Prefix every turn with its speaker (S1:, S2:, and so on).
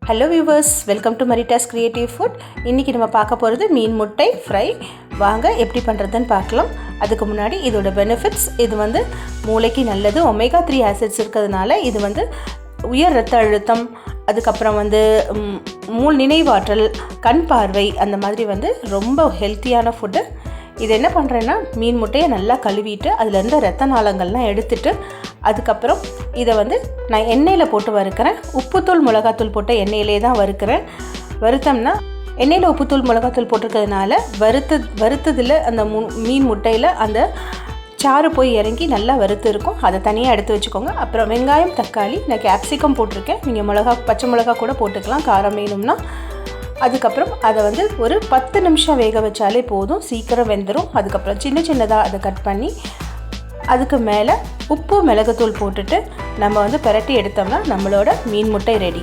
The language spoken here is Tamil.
S1: Hello viewers, welcome to Marita's creative food. இன்றைக்கி நம்ம பார்க்க போகிறது மீன் முட்டை ஃப்ரை. வாங்க எப்படி பண்ணுறதுன்னு பார்க்கலாம். அதுக்கு முன்னாடி இதோட பெனிஃபிட்ஸ், இது மூளைக்கு நல்லது. ஒமேகா 3 ஆசிட்ஸ் இருக்கிறதுனால இது உயர் ரத்த அழுத்தம், அதுக்கப்புறம் நினைவாற்றல், கண் பார்வை, அந்த மாதிரி ரொம்ப ஹெல்த்தியான ஃபுட்டு. இது என்ன பண்ணுறேன்னா, மீன் முட்டையை நல்லா கழுவிட்டு அதில் இருந்த ரத்த நாளங்கள்லாம் எடுத்துட்டு அதுக்கப்புறம் இதை நான் எண்ணெயில் போட்டு வறுக்கிறேன். உப்புத்தூள் மிளகாத்தூள் போட்ட எண்ணெயிலே தான் வறுக்கிறேன். வறுத்தோம்னா எண்ணெயில் உப்புத்தூள் மிளகாத்தூள் போட்டிருக்கிறதுனால வறுத்ததில் அந்த மீன் முட்டையில் அந்த சாறு போய் இறங்கி நல்லா வறுத்து இருக்கும். அதை தனியாக எடுத்து வச்சுக்கோங்க. அப்புறம் வெங்காயம், தக்காளி, நான் கேப்சிகம் போட்டிருக்கேன். நீங்கள் பச்சை மிளகா கூட போட்டுக்கலாம் காரம் வேணும்னா. அதுக்கப்புறம் அதை ஒரு 10 நிமிஷம் வேக வச்சாலே போதும், சீக்கிரம் வெந்துடும். அதுக்கப்புறம் சின்னதாக அதை கட் பண்ணி அதுக்கு மேலே உப்பு மிளகுத்தூள் போட்டுட்டு நம்ம பிரட்டி எடுத்தோம்னா நம்மளோட மீன் முட்டை ரெடி.